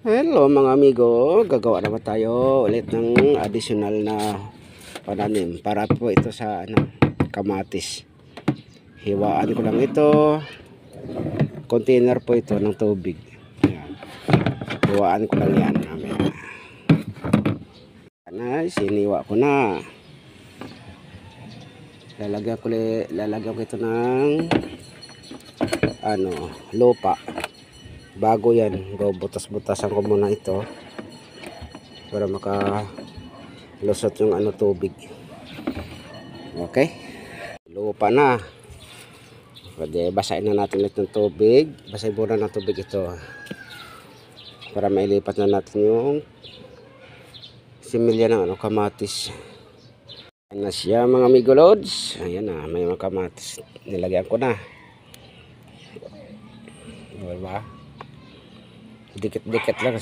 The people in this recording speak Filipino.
Hello mga amigo, gagawa naman tayo ulit ng additional na pananim para po ito sa kamatis. Hiwaan ko lang ito, container po ito ng tubig. Ayan. Hiwaan ko lang yan. Siniwa ko na. Lalagyan ko ito ng lupa. Bago yan, butas-butasan ko muna ito para makalusot yung tubig. Okay, lupa na. Pwede basahin na natin ulit ng tubig. Basahin muna ng tubig ito para mailipat na natin yung similya ng kamatis. Ayan na siya mga amigo lods. Ayan na, may mga kamatis. Nilagyan ko na. Diba? Dikit-dikit lang.